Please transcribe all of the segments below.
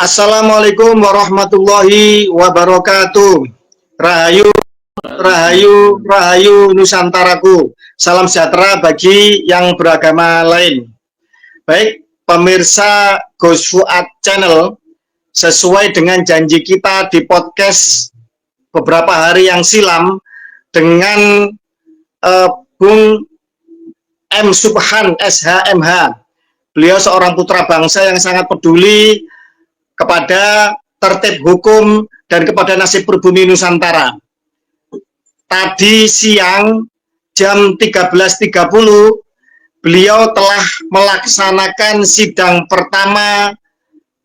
Assalamualaikum warahmatullahi wabarakatuh. Rahayu, rahayu, rahayu Nusantaraku. Salam sejahtera bagi yang beragama lain. Baik, pemirsa Gus Fuad Channel, sesuai dengan janji kita di podcast beberapa hari yang silam dengan Bung M. Subhan SHMH. Beliau seorang putra bangsa yang sangat peduli kepada tertib hukum dan kepada nasib pribumi Nusantara. Tadi siang jam 13.30 beliau telah melaksanakan sidang pertama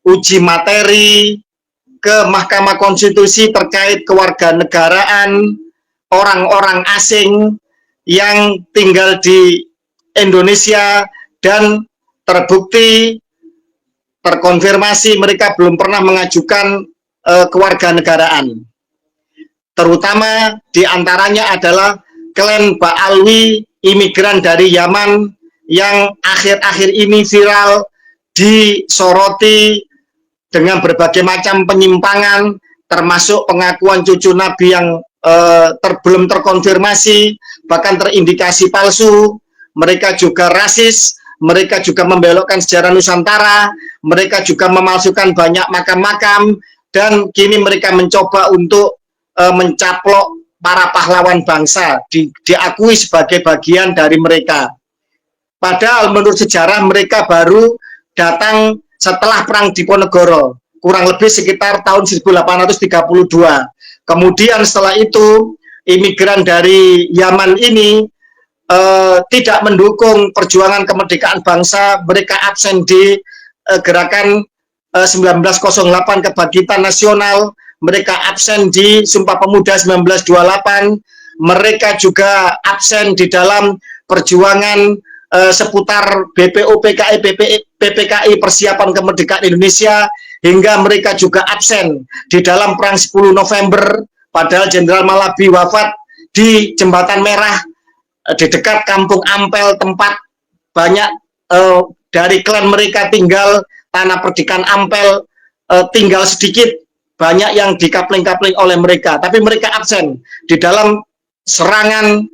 uji materi ke Mahkamah Konstitusi terkait kewarganegaraan orang-orang asing yang tinggal di Indonesia dan terbukti terkonfirmasi mereka belum pernah mengajukan kewarganegaraan. Terutama diantaranya adalah klan Ba'alwi, imigran dari Yaman yang akhir-akhir ini viral disoroti dengan berbagai macam penyimpangan, termasuk pengakuan cucu Nabi yang belum terkonfirmasi, bahkan terindikasi palsu. Mereka juga rasis, mereka juga membelokkan sejarah Nusantara, mereka juga memalsukan banyak makam-makam, dan kini mereka mencoba untuk mencaplok para pahlawan bangsa, diakui sebagai bagian dari mereka. Padahal menurut sejarah mereka baru datang setelah Perang Diponegoro, kurang lebih sekitar tahun 1832. Kemudian setelah itu, imigran dari Yaman ini tidak mendukung perjuangan kemerdekaan bangsa. Mereka absen di gerakan 1908 kebangkitan nasional, mereka absen di Sumpah Pemuda 1928, mereka juga absen di dalam perjuangan seputar BPO PKI PPKI persiapan kemerdekaan Indonesia, hingga mereka juga absen di dalam Perang 10 November, padahal Jenderal Malabi wafat di Jembatan Merah di dekat Kampung Ampel, tempat banyak dari klan mereka tinggal. Tanah Perdikan Ampel tinggal sedikit, banyak yang dikapling-kapling oleh mereka, tapi mereka absen di dalam serangan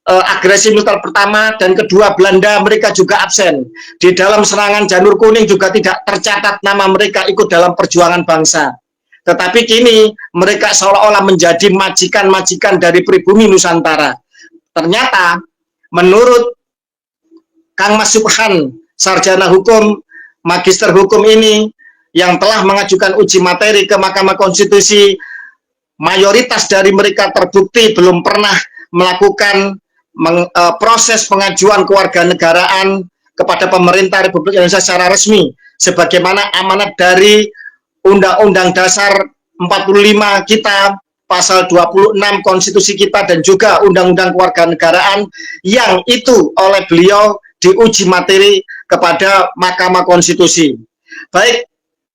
agresi militer pertama dan kedua Belanda. Mereka juga absen di dalam serangan Janur Kuning, juga tidak tercatat nama mereka ikut dalam perjuangan bangsa. Tetapi kini mereka seolah-olah menjadi majikan-majikan dari pribumi Nusantara. Ternyata menurut Kang Mas Subhan, sarjana hukum, magister hukum ini, yang telah mengajukan uji materi ke Mahkamah Konstitusi, mayoritas dari mereka terbukti belum pernah melakukan proses pengajuan kewarganegaraan kepada pemerintah Republik Indonesia secara resmi, sebagaimana amanat dari Undang-Undang Dasar 45 kita, pasal 26 konstitusi kita, dan juga Undang-Undang Kewarganegaraan yang itu oleh beliau diuji materi kepada Mahkamah Konstitusi. Baik,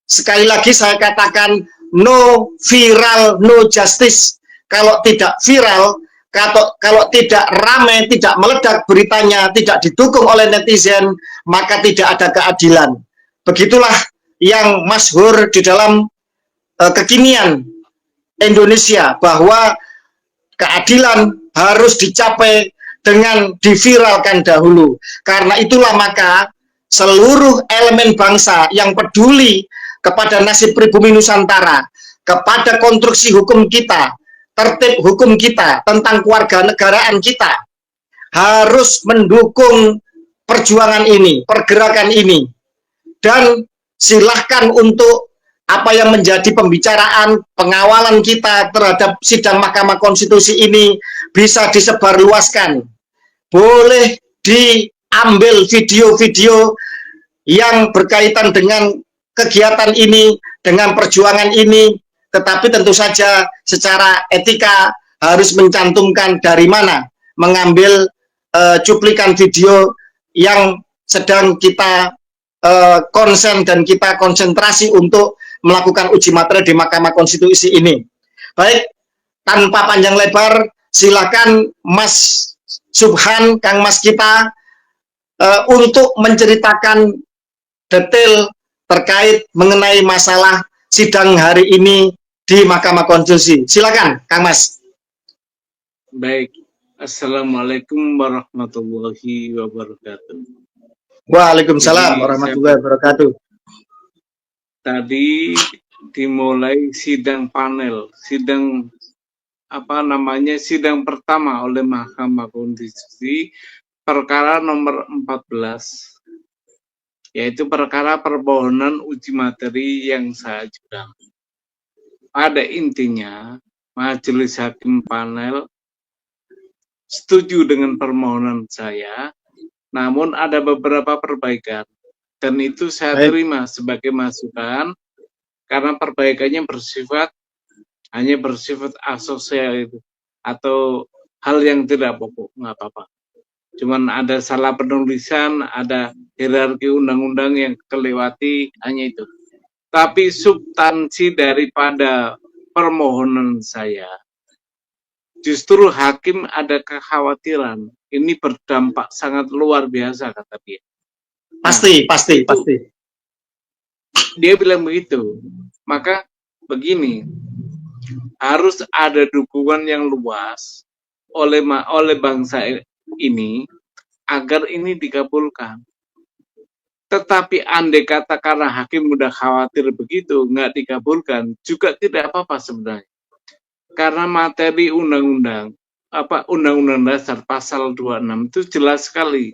sekali lagi saya katakan, no viral, no justice. Kalau tidak viral, kalau tidak ramai, tidak meledak beritanya, tidak didukung oleh netizen, maka tidak ada keadilan. Begitulah yang masyhur di dalam kekinian Indonesia, bahwa keadilan harus dicapai dengan diviralkan dahulu. Karena itulah maka seluruh elemen bangsa yang peduli kepada nasib pribumi Nusantara, kepada konstruksi hukum kita, tertib hukum kita, tentang kewarganegaraan kita, harus mendukung perjuangan ini, pergerakan ini. Dan silahkan untuk apa yang menjadi pembicaraan pengawalan kita terhadap sidang Mahkamah Konstitusi ini bisa disebarluaskan. Boleh diambil video-video yang berkaitan dengan kegiatan ini, dengan perjuangan ini, tetapi tentu saja secara etika harus mencantumkan dari mana mengambil cuplikan video yang sedang kita konsen dan kita konsentrasi untuk melakukan uji materi di Mahkamah Konstitusi ini. Baik, tanpa panjang lebar, silakan Mas Subhan, Kang Mas kita, untuk menceritakan detail terkait mengenai masalah sidang hari ini di Mahkamah Konstitusi. Silakan, Kang Mas. Baik. Assalamualaikum warahmatullahi wabarakatuh. Waalaikumsalam warahmatullahi wabarakatuh. Tadi dimulai sidang panel, sidang sidang pertama oleh Mahkamah Konstitusi perkara nomor 14, yaitu perkara permohonan uji materi yang saya ajukan. Pada intinya, Majelis Hakim panel setuju dengan permohonan saya, namun ada beberapa perbaikan, dan itu saya terima sebagai masukan karena perbaikannya hanya bersifat asosial itu, atau hal yang tidak pokok, nggak apa-apa. Cuman ada salah penulisan, ada hierarki undang-undang yang kelewati, hanya itu. Tapi substansi daripada permohonan saya, justru hakim ada kekhawatiran ini berdampak sangat luar biasa, kata dia. Pasti. Dia bilang begitu. Maka begini, harus ada dukungan yang luas oleh bangsa ini agar ini dikabulkan. Tetapi andai kata karena hakim udah khawatir begitu, nggak dikabulkan, juga tidak apa-apa sebenarnya. Karena materi undang-undang, Undang-Undang Dasar pasal 26 itu jelas sekali.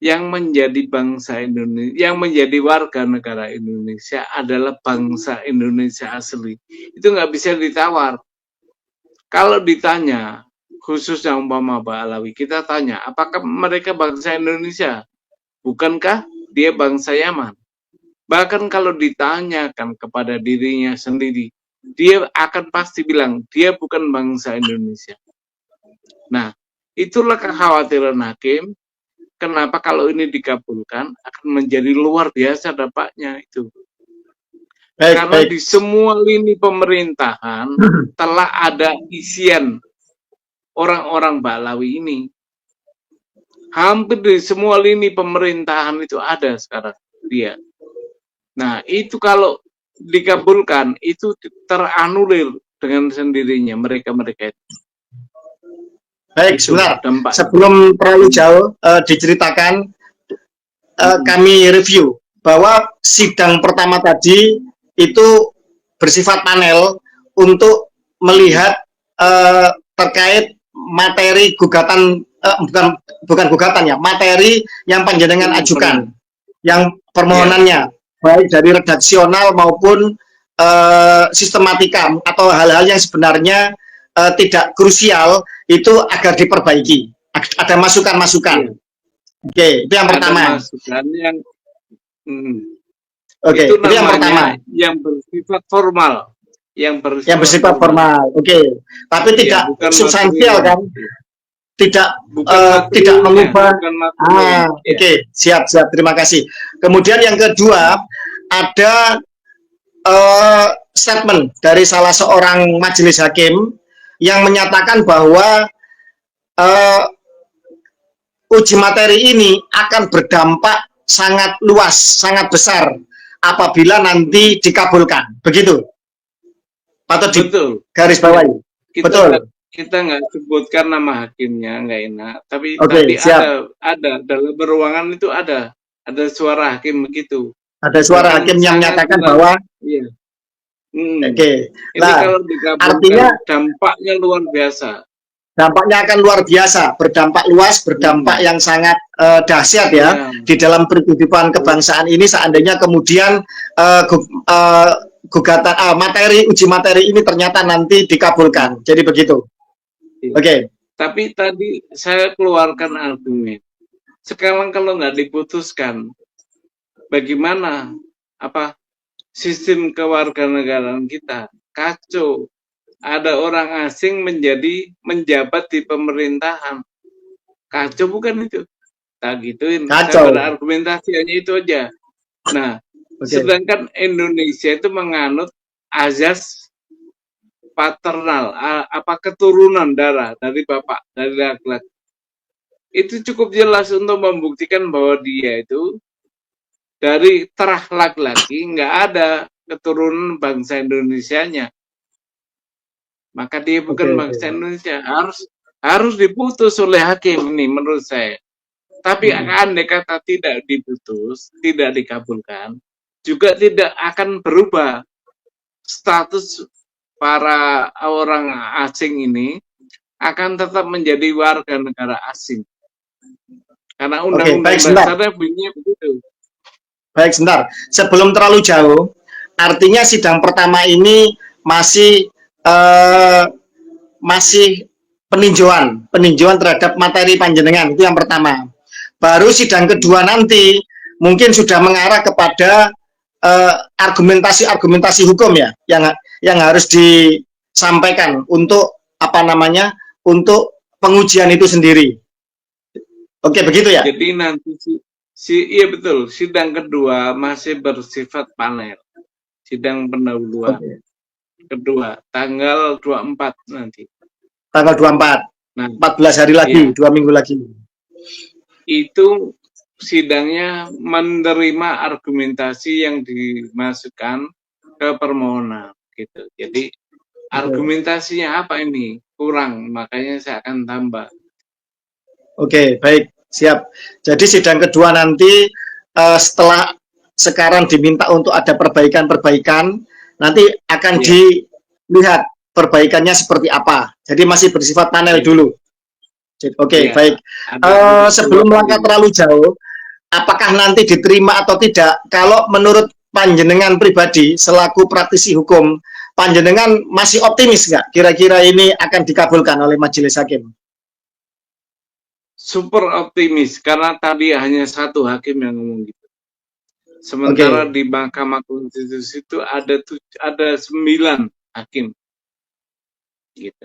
Yang menjadi bangsa Indonesia, yang menjadi warga negara Indonesia adalah bangsa Indonesia asli. Itu nggak bisa ditawar. Kalau ditanya, khususnya umpama Mbak Alawi, kita tanya, apakah mereka bangsa Indonesia? Bukankah dia bangsa Yaman? Bahkan kalau ditanyakan kepada dirinya sendiri, dia akan pasti bilang, dia bukan bangsa Indonesia. Nah, itulah kekhawatiran hakim. Kenapa kalau ini dikabulkan akan menjadi luar biasa dampaknya itu. Karena di semua lini pemerintahan telah ada isian orang-orang Balawi ini. Hampir di semua lini pemerintahan itu ada sekarang dia. Nah, itu kalau dikabulkan itu teranulir dengan sendirinya mereka-mereka itu. Baik, sebentar. Sebelum terlalu jauh diceritakan, kami review bahwa sidang pertama tadi itu bersifat panel untuk melihat terkait materi gugatan, bukan gugatan ya, materi yang panjenengan ajukan, yang permohonannya, baik dari redaksional maupun sistematika atau hal-hal yang sebenarnya tidak krusial, itu agar diperbaiki. Ada masukan-masukan. Oke, itu yang pertama. Masukan yang itu yang pertama, yang bersifat formal, yang bersifat formal. Oke, tapi tidak substansial kan? Tidak mengubah. Oke, siap. Terima kasih. Kemudian yang kedua, ada statement dari salah seorang majelis hakim yang menyatakan bahwa uji materi ini akan berdampak sangat luas, sangat besar apabila nanti dikabulkan. Begitu? Patut garis bawahi. Betul. Kita nggak sebutkan nama hakimnya, nggak enak. Tapi tadi ada dalam ruangan itu ada suara hakim begitu. Ada suara hakim yang menyatakan bahwa. Iya. Oke. Nah, kalau artinya dampaknya luar biasa. Dampaknya akan luar biasa, berdampak luas, berdampak yang sangat dahsyat ya di dalam kehidupan kebangsaan ini seandainya kemudian gugatan materi uji materi ini ternyata nanti dikabulkan. Jadi begitu. Oke. Tapi tadi saya keluarkan argumen. Sekarang kalau nggak diputuskan, bagaimana sistem kewarganegaraan kita kacau. Ada orang asing menjabat di pemerintahan. Kacau bukan itu? Tak gituin. Kacau. Saya berargumentasi hanya itu aja. Nah, sedangkan Indonesia itu menganut azas paternal, keturunan darah dari bapak, dari laki-laki. Itu cukup jelas untuk membuktikan bahwa dia itu dari terah laki-laki nggak ada keturunan bangsa Indonesianya, maka dia bukan bangsa Indonesia. Harus diputus oleh hakim ini menurut saya. Tapi andai kata tidak diputus, tidak dikabulkan, juga tidak akan berubah status para orang asing ini, akan tetap menjadi warga negara asing. Karena undang-undang dasarnya bunyinya begitu. Baik, sebentar. Sebelum terlalu jauh, artinya sidang pertama ini masih peninjauan terhadap materi panjenengan, itu yang pertama. Baru sidang kedua nanti mungkin sudah mengarah kepada argumentasi hukum ya, yang harus disampaikan untuk untuk pengujian itu sendiri. Oke, begitu ya? Jadi nanti iya betul, sidang kedua masih bersifat panel. Sidang pendahuluan. Kedua, tanggal 24 nanti. Tanggal 24. Nah, 14 hari lagi, iya. 2 minggu lagi. Itu sidangnya menerima argumentasi yang dimasukkan ke permohonan gitu. Jadi argumentasinya apa ini? Kurang, makanya saya akan tambah. Oke, baik, siap. Jadi sidang kedua nanti setelah sekarang diminta untuk ada perbaikan-perbaikan, nanti akan dilihat perbaikannya seperti apa. Jadi masih bersifat panel dulu. Oke, baik. Sebelum melangkah terlalu jauh, apakah nanti diterima atau tidak? Kalau menurut panjenengan pribadi selaku praktisi hukum, panjenengan masih optimis nggak? Kira-kira ini akan dikabulkan oleh majelis hakim? Super optimis, karena tadi hanya satu hakim yang ngomong gitu. Sementara di Mahkamah Konstitusi itu ada 9 hakim. Gitu.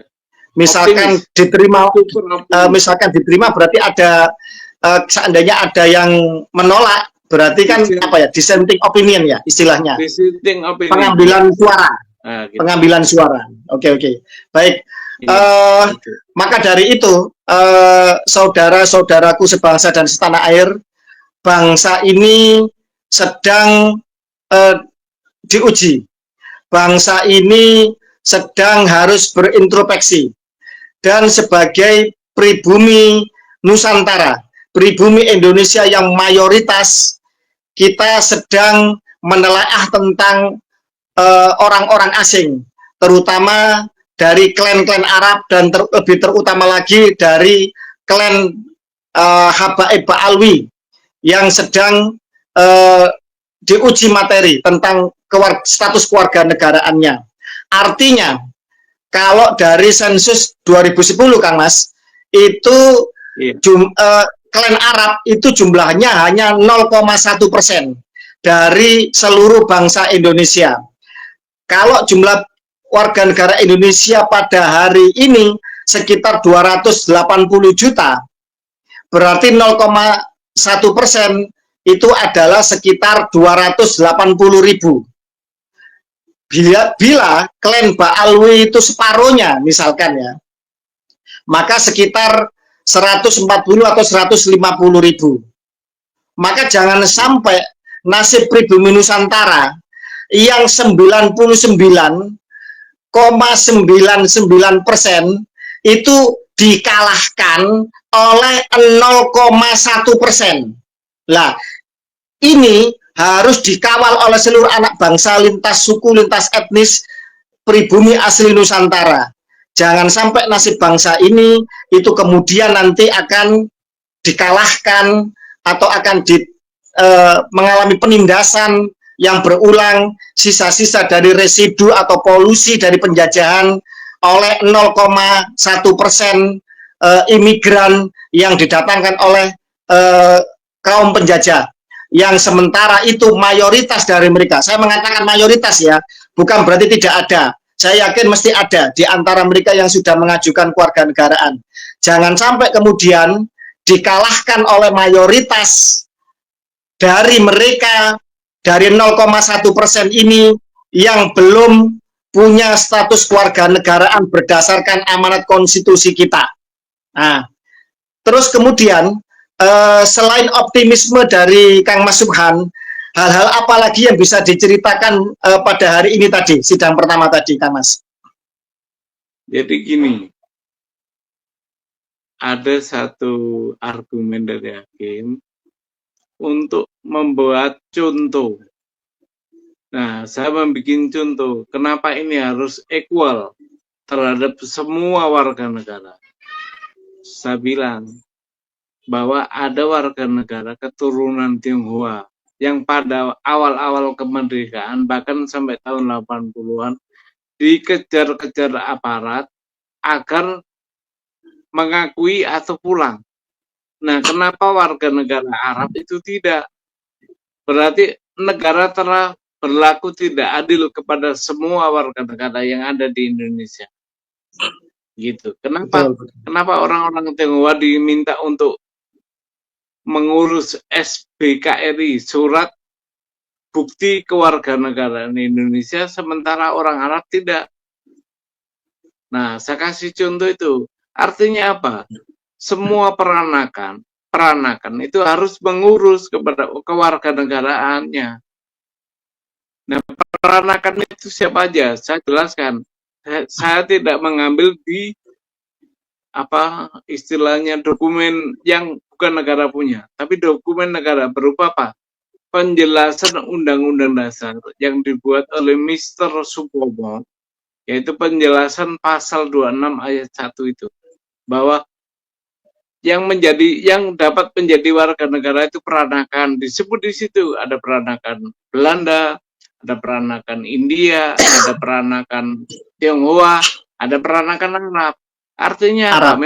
Misalkan diterima berarti ada seandainya ada yang menolak, berarti kan dissenting opinion ya istilahnya. Dissenting opinion. Pengambilan suara. Gitu. Pengambilan suara. Oke. Baik. Maka dari itu saudara-saudaraku sebangsa dan setanah air, bangsa ini sedang diuji. Bangsa ini sedang harus berintrospeksi. Dan sebagai pribumi Nusantara, pribumi Indonesia yang mayoritas, kita sedang menelaah tentang orang-orang asing, terutama dari klan-klan Arab dan lebih terutama lagi dari klan Habaib Ba'alwi yang sedang diuji materi tentang status keluarga negaraannya. Artinya, kalau dari sensus 2010, Kang Mas, itu klan Arab itu jumlahnya hanya 0,1% dari seluruh bangsa Indonesia. Kalau jumlah warga negara Indonesia pada hari ini sekitar 280 juta, berarti 0,1% itu adalah sekitar 280.000. Bila klan Ba'alwi itu separuhnya misalkan ya, maka sekitar 140 atau 150.000. Maka jangan sampai nasib pribumi Nusantara yang 99,99% itu dikalahkan oleh 0,1%. Lah, ini harus dikawal oleh seluruh anak bangsa lintas suku, lintas etnis, pribumi asli Nusantara. Jangan sampai nasib bangsa ini itu kemudian nanti akan dikalahkan atau akan mengalami penindasan yang berulang, sisa-sisa dari residu atau polusi dari penjajahan oleh 0,1% imigran yang didatangkan oleh kaum penjajah, yang sementara itu mayoritas dari mereka, saya mengatakan mayoritas ya, bukan berarti tidak ada, saya yakin mesti ada di antara mereka yang sudah mengajukan kewarganegaraan. Jangan sampai kemudian dikalahkan oleh mayoritas dari mereka, dari 0,1% ini yang belum punya status kewarganegaraan berdasarkan amanat konstitusi kita. Nah, terus kemudian selain optimisme dari Kang Mas Subhan, hal-hal apa lagi yang bisa diceritakan pada hari ini tadi, sidang pertama tadi, Kak Mas? Jadi gini, ada satu argumen dari hakim untuk membuat contoh. Nah, saya membuat contoh, kenapa ini harus equal terhadap semua warga negara. Saya bilang bahwa ada warga negara keturunan Tionghoa yang pada awal-awal kemerdekaan, bahkan sampai tahun 80-an, dikejar-kejar aparat agar mengakui atau pulang. Nah, kenapa warga negara Arab itu tidak? Berarti negara telah berlaku tidak adil kepada semua warga negara yang ada di Indonesia. Gitu. Kenapa? Betul. Kenapa orang-orang Tionghoa diminta untuk mengurus SBKRI, surat bukti kewarganegaraan Indonesia, sementara orang Arab tidak? Nah, saya kasih contoh itu. Artinya apa? Semua peranakan itu harus mengurus kepada kewarganegaraannya. Nah, peranakan itu siapa aja? Saya jelaskan. Saya tidak mengambil di apa istilahnya dokumen yang bukan negara punya, tapi dokumen negara berupa apa? Penjelasan Undang-Undang Dasar yang dibuat oleh Mr. Supomo, yaitu penjelasan pasal 26 ayat 1 itu, bahwa yang dapat menjadi warga negara itu peranakan. Disebut di situ ada peranakan Belanda, ada peranakan India, ada peranakan Tionghoa, ada peranakan Arab. Artinya apa?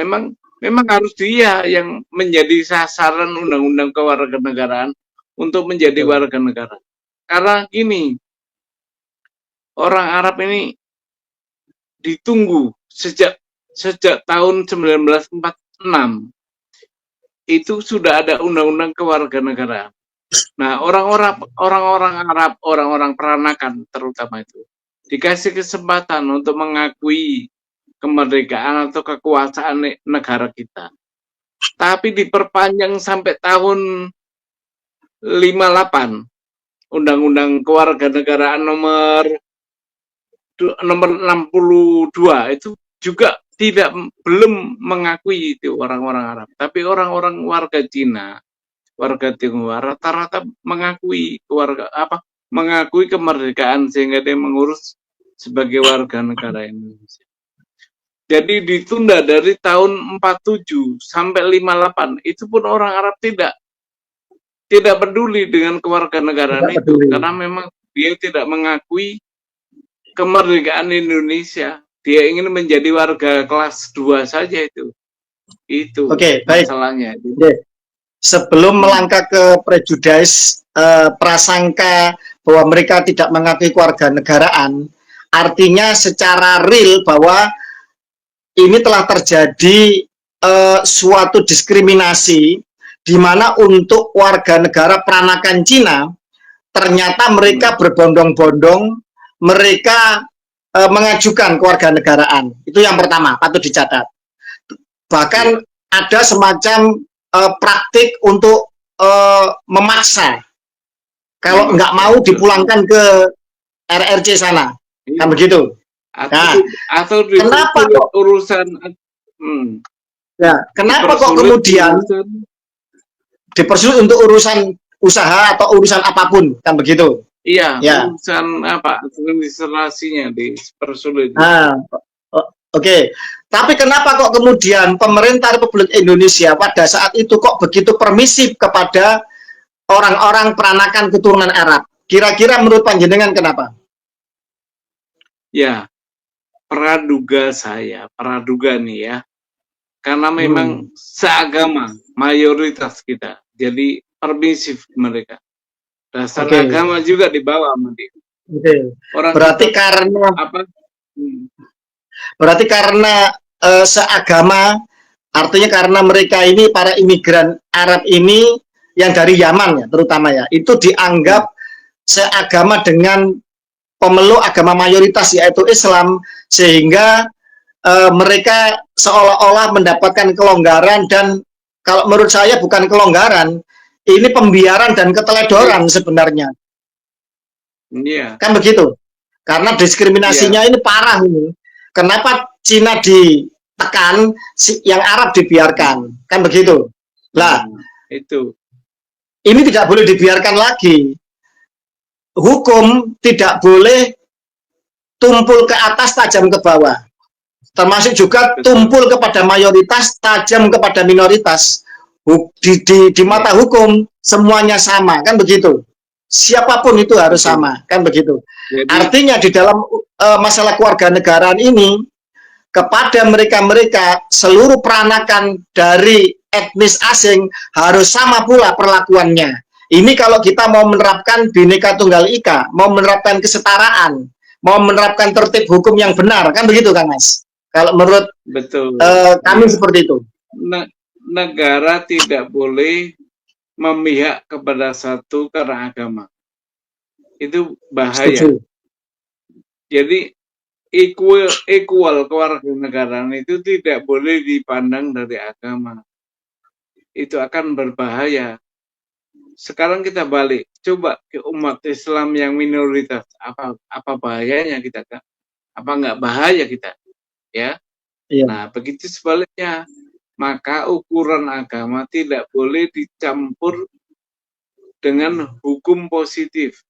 Memang harus dia yang menjadi sasaran undang-undang kewarganegaraan untuk menjadi warga negara. Karena gini, orang Arab ini ditunggu sejak tahun 1946 itu sudah ada undang-undang kewarganegaraan. Nah, orang-orang Arab, orang-orang peranakan terutama itu dikasih kesempatan untuk mengakui kemerdekaan atau kekuasaan negara kita. Tapi diperpanjang sampai tahun 58, Undang-Undang Kewarganegaraan nomor 62 itu juga belum mengakui itu orang-orang Arab. Tapi orang-orang warga Cina, warga Tionghoa rata-rata mengakui mengakui kemerdekaan sehingga dia mengurus sebagai warga negara Indonesia. Jadi ditunda dari tahun 47 sampai 58, itu pun orang Arab tidak peduli dengan kewarganegaraan itu, karena memang dia tidak mengakui kemerdekaan Indonesia. Dia ingin menjadi warga kelas 2 saja itu. Itu masalahnya. Baik. Sebelum melangkah ke prejudice, prasangka bahwa mereka tidak mengakui kewarganegaraan, artinya secara real bahwa ini telah terjadi suatu diskriminasi di mana untuk warga negara peranakan Cina ternyata mereka berbondong-bondong mereka mengajukan kewarganegaraan. Itu yang pertama, patut dicatat. Bahkan ada semacam praktik untuk memaksa kalau nggak mau dipulangkan ke RRC sana, kan begitu. Atau kenapa kok urusan kenapa kok kemudian dipersulit untuk urusan usaha atau urusan apapun, kan begitu. Iya, urusan administrasinya dipersulit. Oke. Tapi kenapa kok kemudian pemerintah Republik Indonesia pada saat itu kok begitu permisif kepada orang-orang peranakan keturunan Arab? Kira-kira menurut panjenengan kenapa? Ya, praduga nih ya. Karena memang seagama mayoritas kita. Jadi permisif mereka. Dasar agama juga dibawa sama dia. Berarti karena seagama, artinya karena mereka ini para imigran Arab ini yang dari Yaman ya terutama ya, itu dianggap seagama dengan pemeluk agama mayoritas yaitu Islam, sehingga mereka seolah-olah mendapatkan kelonggaran, dan kalau menurut saya bukan kelonggaran, ini pembiaran dan keteledoran sebenarnya. Iya. Kan begitu. Karena diskriminasinya ini parah ini. Kenapa Cina ditekan, yang Arab dibiarkan? Kan begitu. Lah, itu. Ini tidak boleh dibiarkan lagi. Hukum tidak boleh tumpul ke atas, tajam ke bawah. Termasuk juga tumpul kepada mayoritas, tajam kepada minoritas. Di mata hukum semuanya sama, kan begitu. Siapapun itu harus sama, kan begitu. Jadi, artinya di dalam masalah kewarganegaraan ini, kepada mereka-mereka seluruh peranakan dari etnis asing harus sama pula perlakuannya. Ini kalau kita mau menerapkan Bhinneka Tunggal Ika, mau menerapkan kesetaraan, mau menerapkan tertib hukum yang benar, kan begitu kan Mas? Kalau menurut kami seperti itu. Negara tidak boleh memihak kepada satu karena agama. Itu bahaya. Setuju. Jadi equal kewarganegaraan itu tidak boleh dipandang dari agama. Itu akan berbahaya. Sekarang kita balik, coba ke umat Islam yang minoritas, apa bahayanya kita, Kak? Apa nggak bahaya kita? Ya. Iya. Nah, begitu sebaliknya, maka ukuran agama tidak boleh dicampur dengan hukum positif.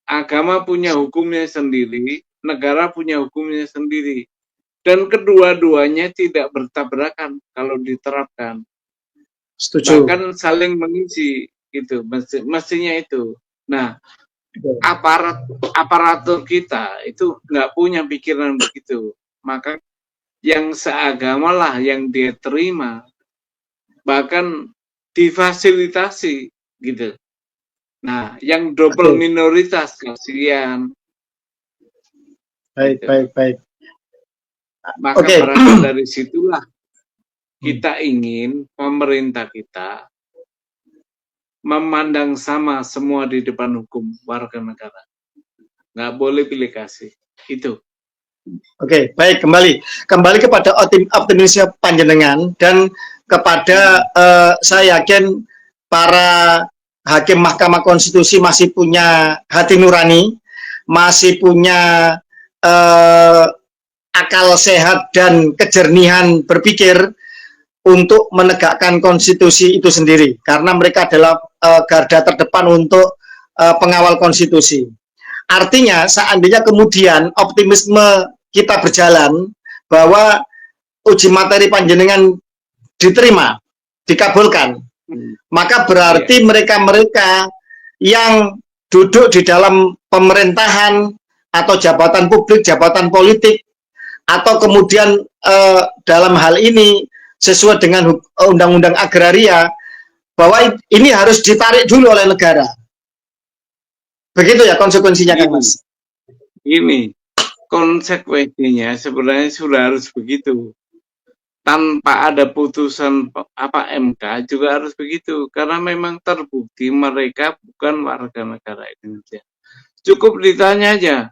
Agama punya hukumnya sendiri, negara punya hukumnya sendiri. Dan kedua-duanya tidak bertabrakan kalau diterapkan. Setuju. Bahkan saling mengisi, itu mestinya itu. Nah, aparatur kita itu nggak punya pikiran begitu. Maka yang seagama lah yang dia terima, bahkan difasilitasi gitu. Nah, yang double minoritas kasihan. Baik, gitu. Baik. Maka berasal dari situlah kita ingin pemerintah kita memandang sama semua di depan hukum warga negara. Nggak boleh pilih kasih. Itu. Oke, baik, kembali kepada optimisme panjenengan dan kepada saya yakin para hakim Mahkamah Konstitusi masih punya hati nurani, masih punya akal sehat dan kejernihan berpikir untuk menegakkan konstitusi itu sendiri, karena mereka adalah garda terdepan untuk pengawal konstitusi. Artinya, seandainya kemudian optimisme kita berjalan bahwa uji materi panjenengan diterima, dikabulkan, maka berarti mereka-mereka yang duduk di dalam pemerintahan atau jabatan publik, jabatan politik, atau kemudian dalam hal ini sesuai dengan undang-undang agraria, bahwa ini harus ditarik dulu oleh negara. Begitu ya konsekuensinya, kan Mas? Ini konsekuensinya sebenarnya sudah harus begitu. Tanpa ada putusan MK juga harus begitu, karena memang terbukti mereka bukan warga negara Indonesia. Cukup ditanya aja,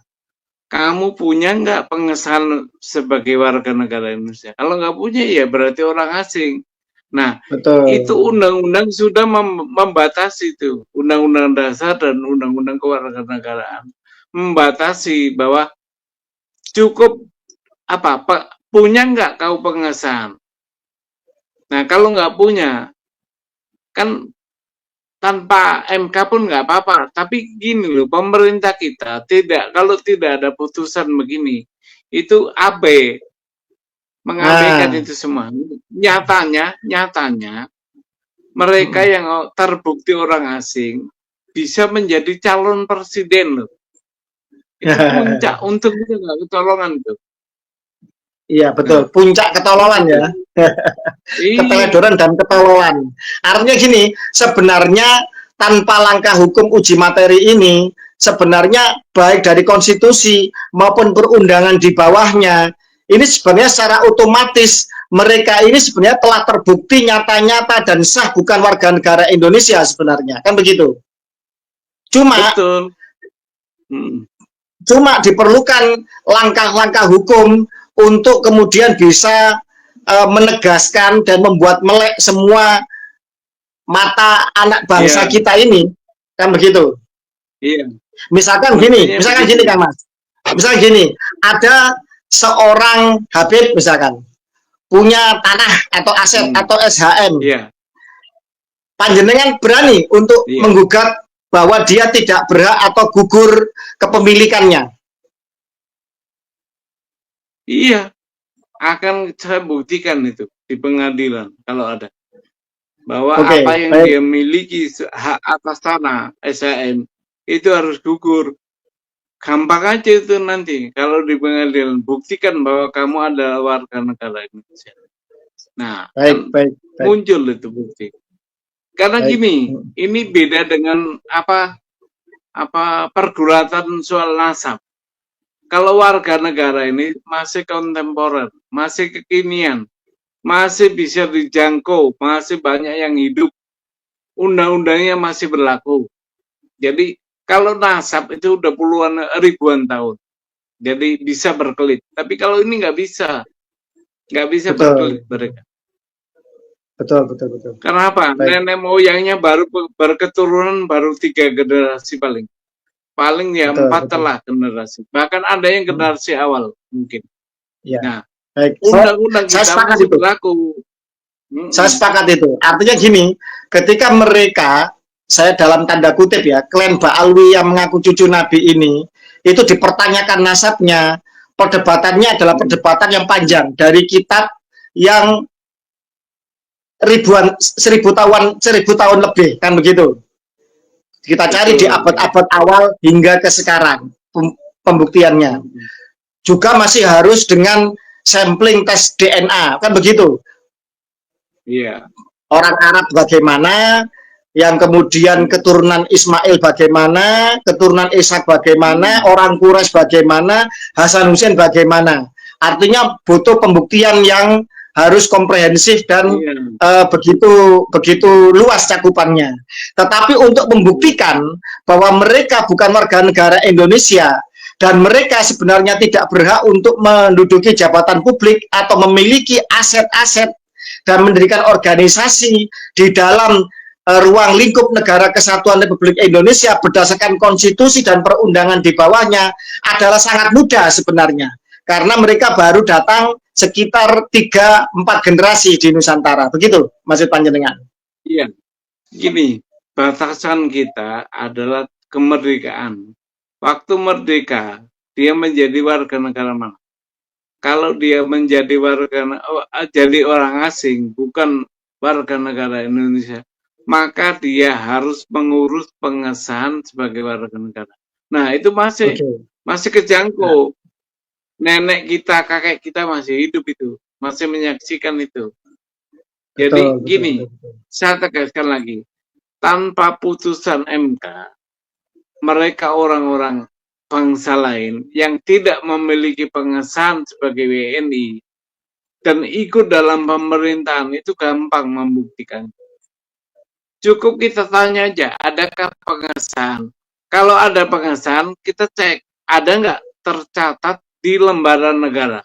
kamu punya nggak pengesahan sebagai warga negara Indonesia? Kalau nggak punya, ya berarti orang asing. Nah, betul. Itu undang-undang sudah membatasi itu, undang-undang dasar dan undang-undang kewarganegaraan membatasi bahwa cukup punya nggak kau pengesahan. Nah, kalau nggak punya, kan tanpa MK pun nggak apa-apa. Tapi gini loh, pemerintah kita kalau tidak ada putusan begini, itu mengabaikan itu semua. Nyatanya mereka yang terbukti orang asing bisa menjadi calon presiden loh. Itu puncak untungnya nggak ketolongan tuh. Iya betul, puncak ketololan ya. Keteledoran dan ketololan. Artinya gini, sebenarnya tanpa langkah hukum uji materi ini, sebenarnya baik dari konstitusi maupun perundangan di bawahnya, ini sebenarnya secara otomatis mereka ini sebenarnya telah terbukti nyata-nyata dan sah bukan warga negara Indonesia sebenarnya, kan begitu. Cuma diperlukan langkah-langkah hukum untuk kemudian bisa menegaskan dan membuat melek semua mata anak bangsa kita ini, kan begitu. Iya. Misalkan gini, Kang Mas. Misalkan gini, ada seorang Habib misalkan punya tanah atau aset atau SHM. Iya. Panjenengan berani untuk Iya. menggugat bahwa dia tidak berhak atau gugur kepemilikannya. Iya, akan saya buktikan itu di pengadilan kalau ada. Bahwa apa yang dia miliki hak atas tanah SHM itu harus gugur. Gampang aja itu nanti kalau di pengadilan buktikan bahwa kamu adalah warga negara Indonesia. Nah, baik. Muncul itu bukti. Karena gini, ini beda dengan apa pergulatan soal nasab. Kalau warga negara ini masih kontemporer, masih kekinian, masih bisa dijangkau, masih banyak yang hidup, undang-undangnya masih berlaku. Jadi kalau nasab itu udah puluhan ribuan tahun, jadi bisa berkelit. Tapi kalau ini nggak bisa berkelit mereka. Betul. Kenapa? Nenek moyangnya baru berketurunan baru 3 generasi paling ya 4 telah generasi. Bahkan ada yang generasi awal mungkin. Ya. Nah, baik. Undang-undang kita masih berlaku. Saya sepakat itu. Artinya gini, ketika mereka, saya dalam tanda kutip ya, klan Ba'alwi yang mengaku cucu Nabi ini, itu dipertanyakan nasabnya, perdebatannya adalah perdebatan yang panjang dari kitab yang seribu tahun lebih, kan begitu. Kita cari di abad-abad awal hingga ke sekarang pembuktiannya. Juga masih harus dengan sampling tes DNA, kan begitu. Iya. Orang Arab bagaimana, yang kemudian keturunan Ismail bagaimana, keturunan Ishak bagaimana, orang Quraisy bagaimana, Hasan Hussein bagaimana. Artinya butuh pembuktian yang harus komprehensif dan begitu luas cakupannya. Tetapi untuk membuktikan bahwa mereka bukan warga negara Indonesia dan mereka sebenarnya tidak berhak untuk menduduki jabatan publik atau memiliki aset-aset dan mendirikan organisasi di dalam ruang lingkup Negara Kesatuan Republik Indonesia berdasarkan konstitusi dan perundangan di bawahnya adalah sangat mudah sebenarnya. Karena mereka baru datang sekitar 3-4 generasi di Nusantara. Begitu, maksud panjenengan? Iya. Gini, batasan kita adalah kemerdekaan. Waktu merdeka, dia menjadi warga negara mana? Kalau dia menjadi jadi orang asing, bukan warga negara Indonesia, maka dia harus mengurus pengesahan sebagai warga negara. Nah, itu masih kejangkau. Nenek kita, kakek kita masih hidup itu, masih menyaksikan itu. Jadi gini, saya tegaskan lagi, tanpa putusan MK, mereka orang-orang bangsa lain yang tidak memiliki pengesahan sebagai WNI dan ikut dalam pemerintahan itu gampang membuktikan. Cukup kita tanya aja, adakah pengesahan? Kalau ada pengesahan, kita cek, ada nggak tercatat di lembaran negara.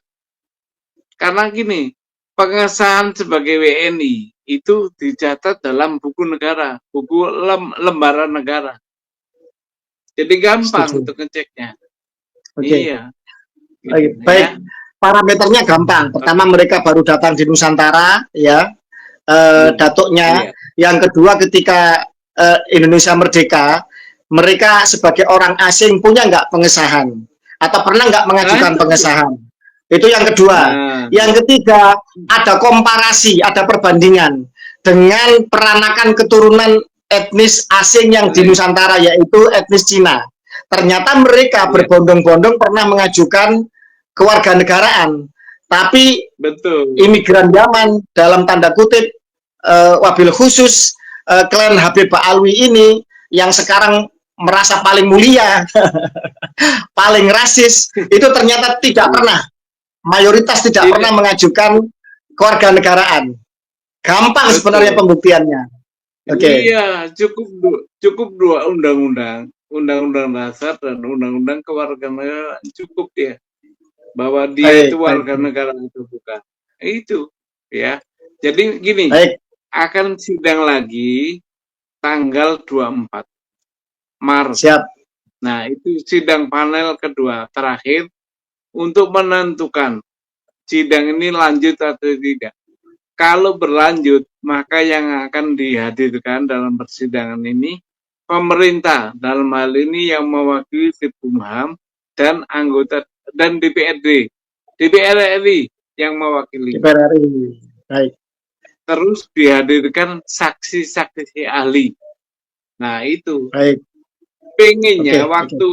Karena gini, pengesahan sebagai WNI itu dicatat dalam buku negara, buku lembaran negara. Jadi gampang untuk ngeceknya. Iya. Baik, parameternya gampang. Pertama mereka baru datang di Nusantara, ya, datuknya. Yang kedua ketika Indonesia merdeka, mereka sebagai orang asing punya nggak pengesahan? Atau pernah nggak mengajukan pengesahan? Itu yang kedua. Yang ketiga, ada komparasi, ada perbandingan dengan peranakan keturunan etnis asing yang di Nusantara, yaitu etnis Cina. Ternyata mereka berbondong-bondong pernah mengajukan kewarganegaraan, tapi imigran Yaman dalam tanda kutip wabil khusus klan Habib Ba'alwi ini yang sekarang merasa paling mulia, paling rasis, itu ternyata tidak pernah, mayoritas tidak pernah mengajukan kewarganegaraan. Gampang sebenarnya pembuktiannya. Iya, cukup 2 undang-undang, Undang-Undang Dasar dan Undang-Undang Kewarganegaraan, cukup ya, bahwa dia itu warga negara itu bukan. Itu ya. Jadi gini, akan sidang lagi tanggal 24 Maret. Siap. Nah, itu sidang panel kedua terakhir untuk menentukan sidang ini lanjut atau tidak. Kalau berlanjut, maka yang akan dihadirkan dalam persidangan ini pemerintah, dalam hal ini yang mewakili Tipkumham dan anggota dan DPRD, DPR RI yang mewakili. DPR RI. Baik. Terus dihadirkan saksi-saksi ahli. Nah, itu. Baik. Pengennya waktu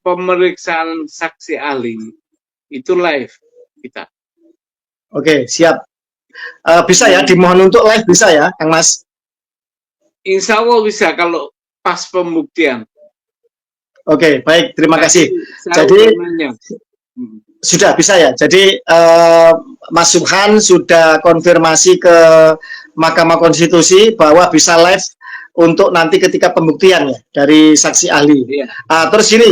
pemeriksaan saksi ahli itu live kita. Oke, siap. Bisa ya, dimohon untuk live bisa ya, Kang Mas? Insya Allah bisa kalau pas pembuktian. Oke, baik, terima kasih. Jadi sudah bisa ya. Jadi Mas Subhan sudah konfirmasi ke Mahkamah Konstitusi bahwa bisa live untuk nanti ketika pembuktian ya dari saksi ahli. Iya. Terus ini,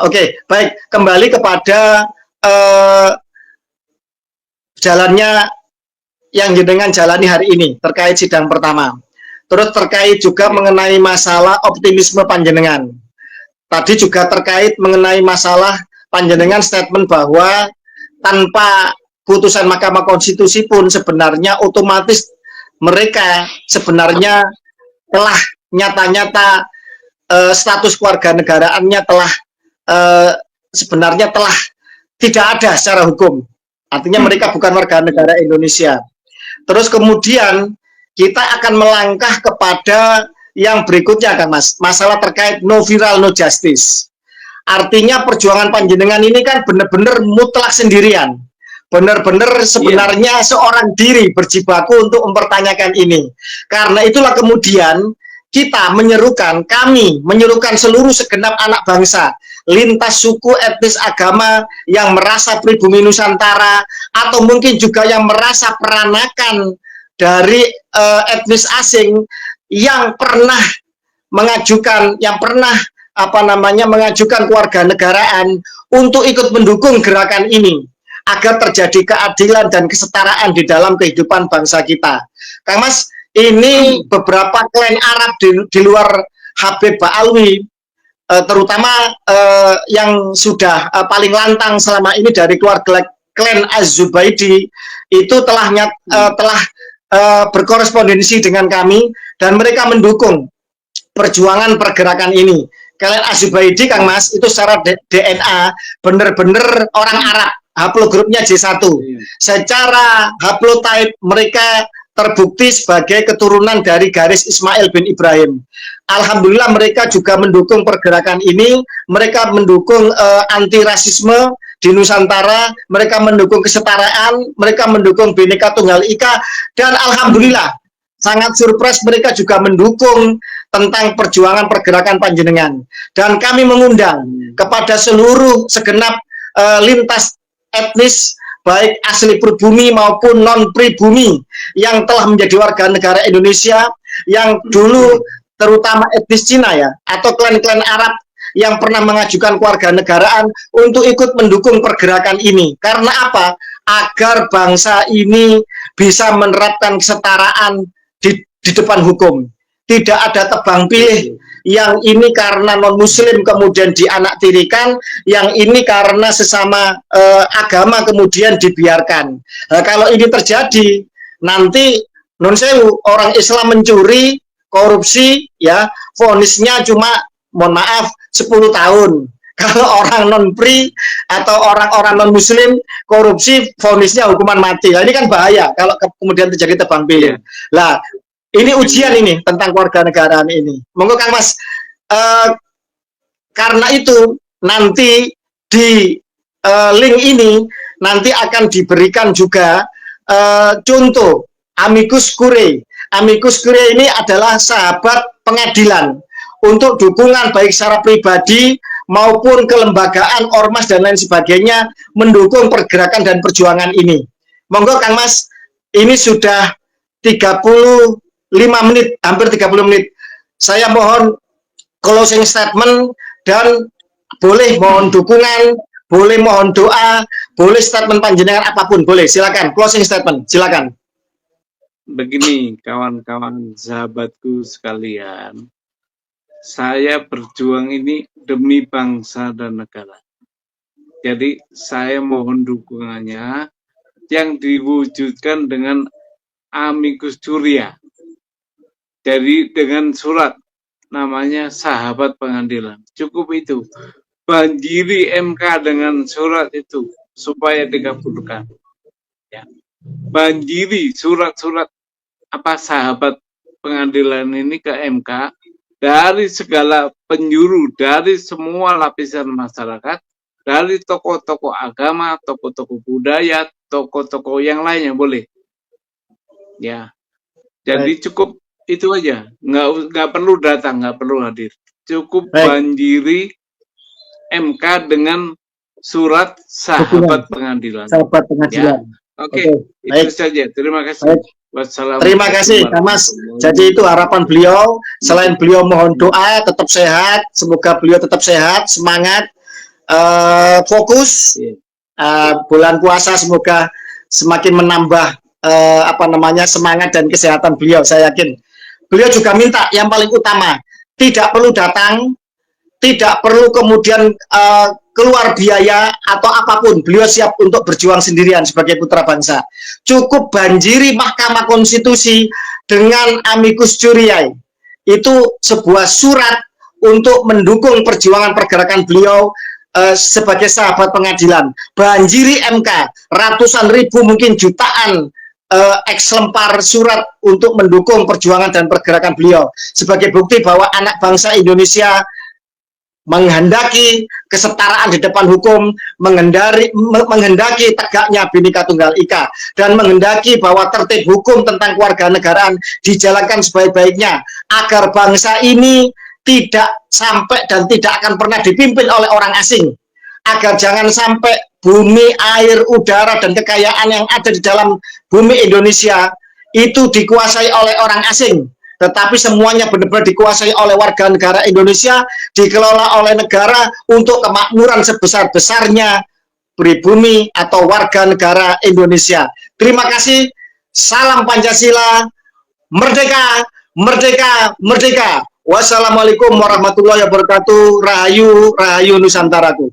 oke, baik. Kembali kepada jalannya yang jenengan jalani hari ini terkait sidang pertama. Terus terkait juga mengenai masalah optimisme panjenengan. Tadi juga terkait mengenai masalah panjenengan statement bahwa tanpa putusan Mahkamah Konstitusi pun sebenarnya otomatis mereka sebenarnya telah nyata-nyata status keluarga negaraannya telah sebenarnya telah tidak ada secara hukum. Artinya mereka bukan warga negara Indonesia. Terus kemudian kita akan melangkah kepada yang berikutnya, Kang Mas. Masalah terkait no viral, no justice. Artinya perjuangan panjenengan ini kan benar-benar mutlak sendirian. Benar-benar sebenarnya seorang diri berjibaku untuk mempertanyakan ini. Karena itulah kemudian kita kami menyerukan seluruh segenap anak bangsa, lintas suku, etnis, agama yang merasa pribumi Nusantara, atau mungkin juga yang merasa peranakan dari etnis asing yang pernah mengajukan, mengajukan kewarganegaraan untuk ikut mendukung gerakan ini agar terjadi keadilan dan kesetaraan di dalam kehidupan bangsa kita. Kang Mas, ini beberapa klan Arab di luar Habib Ba'alwi, terutama yang sudah paling lantang selama ini dari keluarga klan Az-Zubaidi, itu telah berkorespondensi dengan kami dan mereka mendukung perjuangan pergerakan ini. Klan Az-Zubaidi, Kang Mas, itu secara DNA benar-benar orang Arab, haplogrupnya J1. Secara haplotype mereka terbukti sebagai keturunan dari garis Ismail bin Ibrahim. Alhamdulillah mereka juga mendukung pergerakan ini, mereka mendukung anti rasisme di Nusantara, mereka mendukung kesetaraan, mereka mendukung Bhinneka Tunggal Ika, dan alhamdulillah sangat surprise mereka juga mendukung tentang perjuangan pergerakan panjenengan. Dan kami mengundang kepada seluruh segenap lintas etnis, baik asli pribumi maupun non pribumi yang telah menjadi warga negara Indonesia, yang dulu terutama etnis Cina ya, atau klan-klan Arab yang pernah mengajukan kewarganegaraan untuk ikut mendukung pergerakan ini. Karena apa? Agar bangsa ini bisa menerapkan kesetaraan di depan hukum. Tidak ada tebang pilih, yang ini karena non-muslim kemudian dianaktirikan, yang ini karena sesama agama kemudian dibiarkan. Kalau ini terjadi, nanti non sewu orang Islam mencuri, korupsi, ya vonisnya cuma, mohon maaf, 10 tahun. Kalau orang non-pri atau orang-orang non-muslim korupsi, vonisnya hukuman mati. Nah, ini kan bahaya kalau kemudian terjadi tebang pilih. Lah, ini ujian ini tentang kewarganegaraan ini. Monggo Kang Mas, karena itu nanti di link ini nanti akan diberikan juga contoh amicus curiae. Amicus curiae ini adalah sahabat pengadilan untuk dukungan baik secara pribadi maupun kelembagaan, ormas dan lain sebagainya mendukung pergerakan dan perjuangan ini. Monggo Kang Mas, ini sudah 35 menit, hampir 30 menit. Saya mohon closing statement dan boleh mohon dukungan, boleh mohon doa, boleh statement panjenengan apapun, boleh. Silakan closing statement, silakan. Begini kawan-kawan sahabatku sekalian, saya berjuang ini demi bangsa dan negara. Jadi saya mohon dukungannya yang diwujudkan dengan amicus curiae. Jadi dengan surat namanya sahabat pengadilan. Cukup itu. Banjiri MK dengan surat itu supaya dikabulkan. Ya. Banjiri surat-surat apa sahabat pengadilan ini ke MK dari segala penjuru, dari semua lapisan masyarakat, dari tokoh-tokoh agama, tokoh-tokoh budaya, tokoh-tokoh yang lainnya boleh. Ya, jadi cukup itu aja, nggak perlu datang, nggak perlu hadir. Cukup banjiri MK dengan surat sahabat pengadilan. Sahabat pengadilan. Ya. Oke, itu saja. Terima kasih. Terima kasih, Mas. Jadi itu harapan beliau. Selain beliau mohon doa, tetap sehat. Semoga beliau tetap sehat, semangat, fokus. Bulan puasa semoga semakin menambah semangat dan kesehatan beliau. Saya yakin. Beliau juga minta yang paling utama, tidak perlu datang, tidak perlu kemudian keluar biaya atau apapun. Beliau siap untuk berjuang sendirian sebagai putra bangsa. Cukup banjiri Mahkamah Konstitusi dengan amicus curiae. Itu sebuah surat untuk mendukung perjuangan pergerakan beliau sebagai sahabat pengadilan. Banjiri MK, ratusan ribu mungkin jutaan ekslempar surat untuk mendukung perjuangan dan pergerakan beliau. Sebagai bukti bahwa anak bangsa Indonesia menghendaki kesetaraan di depan hukum, menghendaki tegaknya Bhinneka Tunggal Ika, dan menghendaki bahwa tertib hukum tentang kewarganegaraan dijalankan sebaik-baiknya agar bangsa ini tidak sampai dan tidak akan pernah dipimpin oleh orang asing, agar jangan sampai bumi, air, udara, dan kekayaan yang ada di dalam bumi Indonesia itu dikuasai oleh orang asing, tetapi semuanya benar-benar dikuasai oleh warga negara Indonesia, dikelola oleh negara untuk kemakmuran sebesar-besarnya pribumi atau warga negara Indonesia. Terima kasih. Salam Pancasila. Merdeka, merdeka, merdeka. Wassalamualaikum warahmatullahi wabarakatuh. Rahayu, rahayu Nusantaraku.